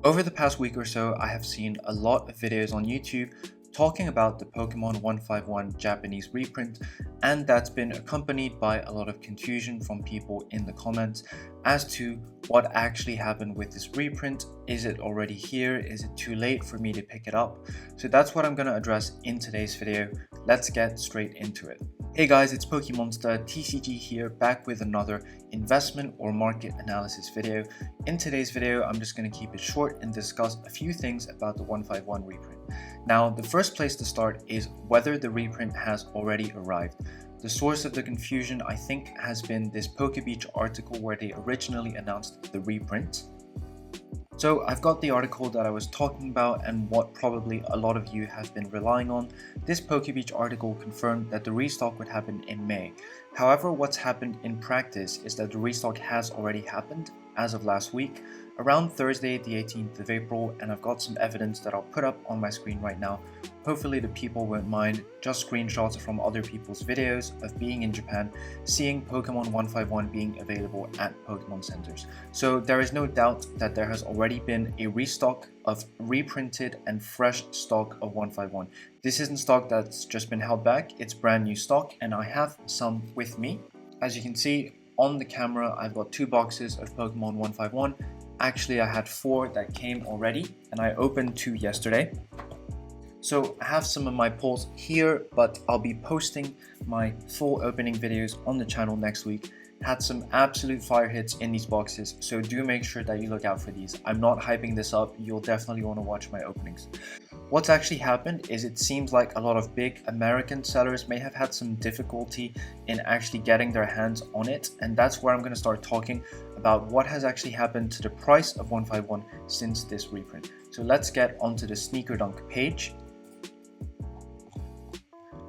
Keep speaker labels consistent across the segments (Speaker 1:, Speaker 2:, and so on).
Speaker 1: Over the past week or so, I have seen a lot of videos on YouTube talking about the Pokemon 151 Japanese reprint, and that's been accompanied by a lot of confusion from people in the comments as to what actually happened with this reprint. Is it already here? Is it too late for me to pick it up? So that's what I'm going to address in today's video. Let's get straight into it. Hey guys, it's Pokemonster TCG here, back with another investment or market analysis video. In today's video, I'm just going to keep it short and discuss a few things about the 151 reprint. Now, the first place to start is whether the reprint has already arrived. The source of the confusion, I think, has been this PokeBeach article where they originally announced the reprint. So I've got the article that I was talking about and what probably a lot of you have been relying on. This PokeBeach article confirmed that the restock would happen in May. However, what's happened in practice is that the restock has already happened as of last week, around Thursday the 18th of April, and I've got some evidence that I'll put up on my screen right now. Hopefully the people won't mind, just screenshots from other people's videos of being in Japan, seeing Pokemon 151 being available at Pokemon centers. So there is no doubt that there has already been a restock of reprinted and fresh stock of 151. This isn't stock that's just been held back, it's brand new stock, and I have some with me. As you can see on the camera, I've got 2 boxes of Pokemon 151. Actually, I had 4 that came already, and I opened 2 yesterday. So I have some of my pulls here, but I'll be posting my full opening videos on the channel next week. Had some absolute fire hits in these boxes, so do make sure that you look out for these. I'm not hyping this up, you'll definitely want to watch my openings. What's actually happened is it seems like a lot of big American sellers may have had some difficulty in actually getting their hands on it, and that's where I'm going to start talking about what has actually happened to the price of 151 since this reprint. So let's get onto the Sneaker Dunk page.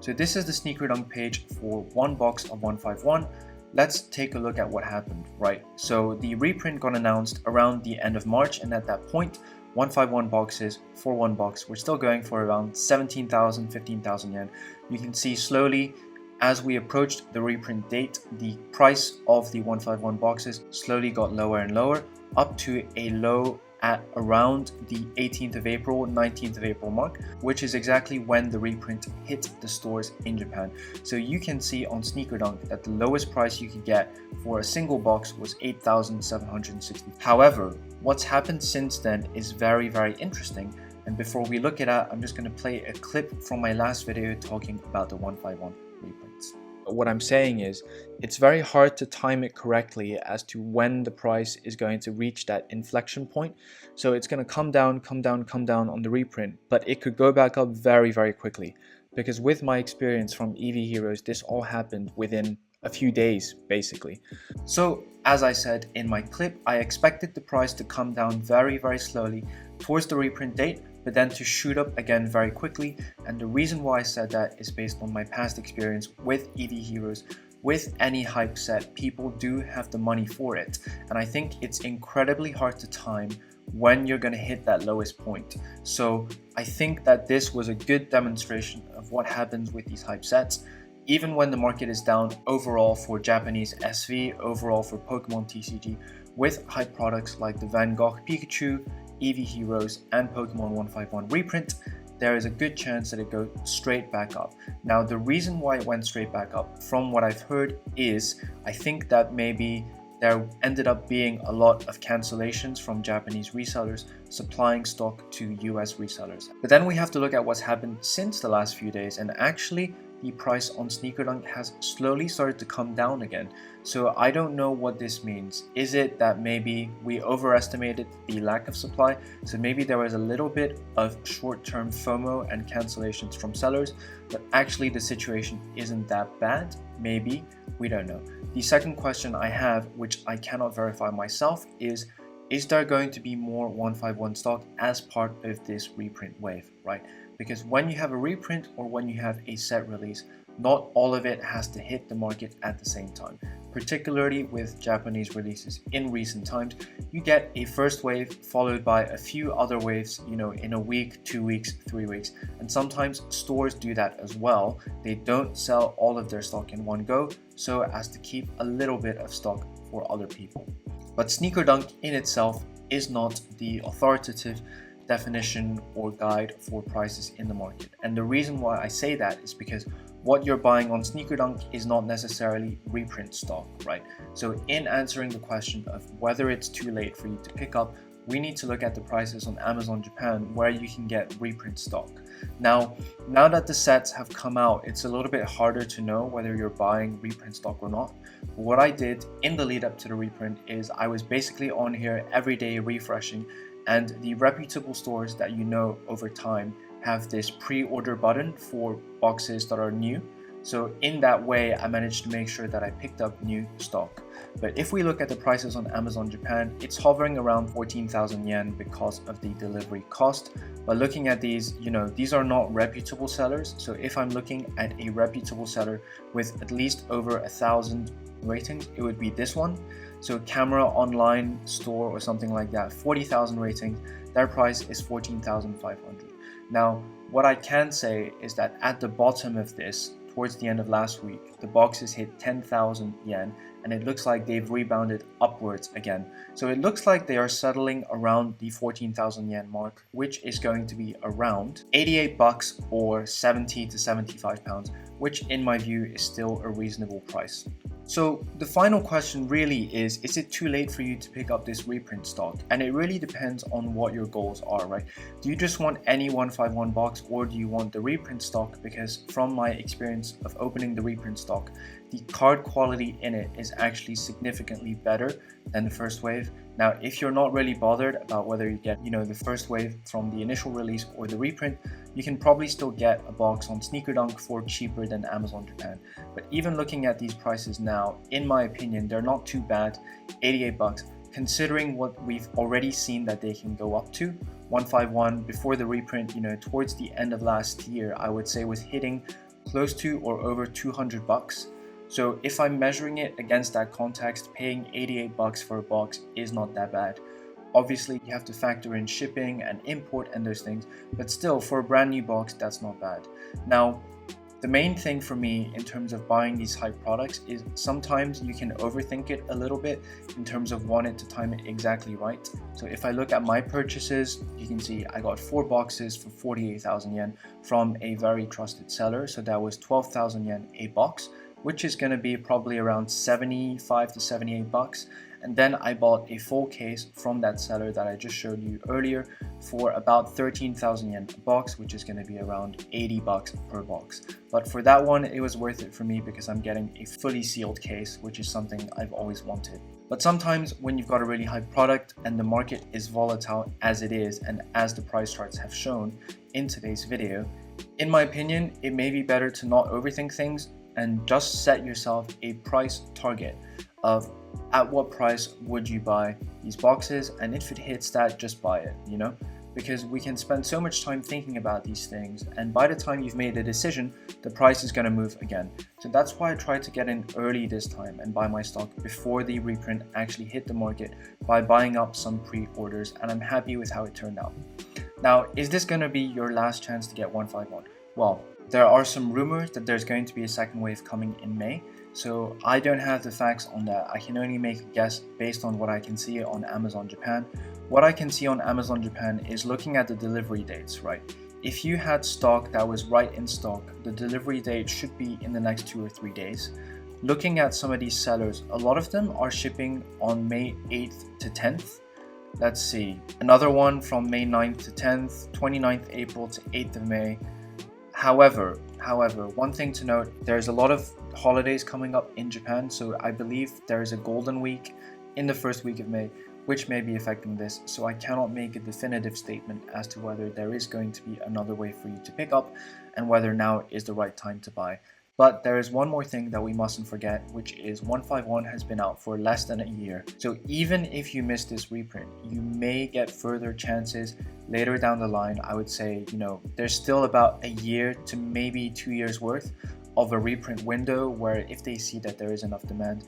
Speaker 1: So this is the Sneaker Dunk page for one box of 151. Let's take a look at what happened, right? So the reprint got announced around the end of March, and at that point, 151 boxes for one box were still going for around 17,000, 15,000 yen. You can see slowly as we approached the reprint date, the price of the 151 boxes slowly got lower and lower, up to a low at around the 18th of April, 19th of April mark, which is exactly when the reprint hit the stores in Japan. So you can see on Sneaker Dunk that the lowest price you could get for a single box was 8,760. However, what's happened since then is very, very interesting. And before we look at that, I'm just going to play a clip from my last video talking about the 151 reprints. What I'm saying is, it's very hard to time it correctly as to when the price is going to reach that inflection point. So it's going to come down on the reprint, but it could go back up very, very quickly. Because with my experience from EV Heroes, this all happened within a few days, basically. So as I said in my clip, I expected the price to come down very, very slowly towards the reprint date, but then to shoot up again very quickly. And the reason why I said that is based on my past experience with EV Heroes. With any hype set, people do have the money for it, and I think it's incredibly hard to time when you're going to hit that lowest point. So I think that this was a good demonstration of what happens with these hype sets. Even when the market is down overall for Japanese SV, overall for Pokemon TCG, with hype products like the Van Gogh Pikachu, EV Heroes, and Pokemon 151 reprint, there is a good chance that it goes straight back up. Now, the reason why it went straight back up, from what I've heard, is I think that maybe there ended up being a lot of cancellations from Japanese resellers supplying stock to US resellers. But then we have to look at what's happened since the last few days, and actually the price on Sneaker Dunk has slowly started to come down again. So I don't know what this means. Is it that maybe we overestimated the lack of supply? So maybe there was a little bit of short-term FOMO and cancellations from sellers, but actually the situation isn't that bad. Maybe, we don't know. The second question I have, which I cannot verify myself, is there going to be more 151 stock as part of this reprint wave, right? Because when you have a reprint or when you have a set release, not all of it has to hit the market at the same time. Particularly with Japanese releases in recent times, you get a first wave followed by a few other waves, in a week, 2 weeks, 3 weeks. And sometimes stores do that as well. They don't sell all of their stock in one go, so as to keep a little bit of stock for other people. But Sneaker Dunk in itself is not the authoritative definition or guide for prices in the market. And the reason why I say that is because what you're buying on Sneaker Dunk is not necessarily reprint stock, right? So in answering the question of whether it's too late for you to pick up, we need to look at the prices on Amazon Japan where you can get reprint stock. Now that the sets have come out, it's a little bit harder to know whether you're buying reprint stock or not. But what I did in the lead up to the reprint is I was basically on here every day refreshing, and the reputable stores that you know over time have this pre-order button for boxes that are new. So in that way, I managed to make sure that I picked up new stock. But if we look at the prices on Amazon Japan, it's hovering around 14,000 yen because of the delivery cost. But looking at these, these are not reputable sellers. So if I'm looking at a reputable seller with at least over 1,000 ratings, it would be this one. So Camera Online Store or something like that, 40,000 ratings, their price is 14,500. Now, what I can say is that at the bottom of this, towards the end of last week, the boxes hit 10,000 yen, and it looks like they've rebounded upwards again. So it looks like they are settling around the 14,000 yen mark, which is going to be around 88 bucks or 70 to 75 pounds, which in my view is still a reasonable price. So the final question really is it too late for you to pick up this reprint stock? And it really depends on what your goals are, right? Do you just want any 151 box, or do you want the reprint stock? Because from my experience of opening the reprint stock, the card quality in it is actually significantly better than the first wave. Now, if you're not really bothered about whether you get, the first wave from the initial release or the reprint, you can probably still get a box on Sneaker Dunk for cheaper than Amazon Japan. But even looking at these prices now, in my opinion, they're not too bad. 88 bucks, considering what we've already seen that they can go up to. 151 before the reprint, towards the end of last year, I would say was hitting close to or over 200 bucks. So if I'm measuring it against that context, paying 88 bucks for a box is not that bad. Obviously, you have to factor in shipping and import and those things, but still, for a brand new box, that's not bad. Now, the main thing for me in terms of buying these hype products is sometimes you can overthink it a little bit in terms of wanting to time it exactly right. So if I look at my purchases, you can see I got 4 boxes for 48,000 yen from a very trusted seller. So that was 12,000 yen a box, which is going to be probably around 75 to 78 bucks. And then I bought a full case from that seller that I just showed you earlier for about 13,000 yen a box, which is going to be around 80 bucks per box. But for that one, it was worth it for me because I'm getting a fully sealed case, which is something I've always wanted. But sometimes when you've got a really high product and the market is volatile as it is, and as the price charts have shown in today's video, in my opinion, it may be better to not overthink things and just set yourself a price target of at what price would you buy these boxes, and if it hits that, just buy it, because we can spend so much time thinking about these things, and by the time you've made a decision, the price is going to move again. So that's why I tried to get in early this time and buy my stock before the reprint actually hit the market by buying up some pre-orders, and I'm happy with how it turned out. Now, is this going to be your last chance to get 151? Well, there are some rumors that there's going to be a second wave coming in May, so I don't have the facts on that. I can only make a guess based on what I can see on Amazon Japan. What I can see on Amazon Japan is looking at the delivery dates, right? If you had stock that was right in stock, the delivery date should be in the next 2 or 3 days. Looking at some of these sellers, a lot of them are shipping on May 8th to 10th. Let's see, another one from May 9th to 10th, 29th April to 8th of May. However, one thing to note, there's a lot of holidays coming up in Japan, so I believe there is a golden week in the first week of May, which may be affecting this, so I cannot make a definitive statement as to whether there is going to be another way for you to pick up and whether now is the right time to buy. But there is one more thing that we mustn't forget, which is 151 has been out for less than a year. So even if you miss this reprint, you may get further chances later down the line. I would say, there's still about a year to maybe 2 years worth of a reprint window where if they see that there is enough demand,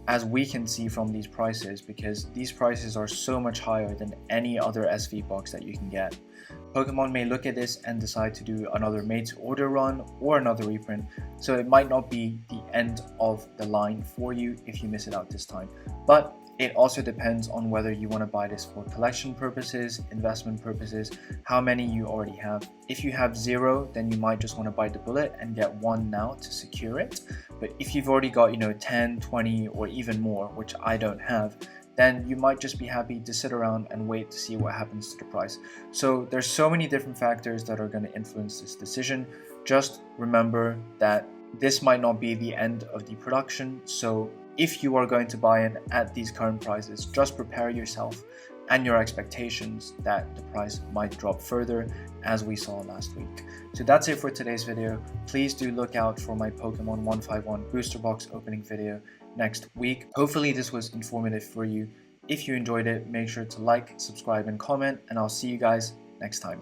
Speaker 1: as we can see from these prices, because these prices are so much higher than any other SV box that you can get. Pokémon may look at this and decide to do another made to order run or another reprint, so it might not be the end of the line for you if you miss it out this time. But It also depends on whether you want to buy this for collection purposes, investment purposes, how many you already have. If you have 0, then you might just want to bite the bullet and get 1 now to secure it. But if you've already got, 10, 20, or even more, which I don't have, then you might just be happy to sit around and wait to see what happens to the price. So there's so many different factors that are going to influence this decision. Just remember that this might not be the end of the production. So if you are going to buy in at these current prices, just prepare yourself and your expectations that the price might drop further, as we saw last week. So that's it for today's video. Please do look out for my Pokemon 151 booster box opening video next week. Hopefully this was informative for you. If you enjoyed it, make sure to like, subscribe, and comment, and I'll see you guys next time.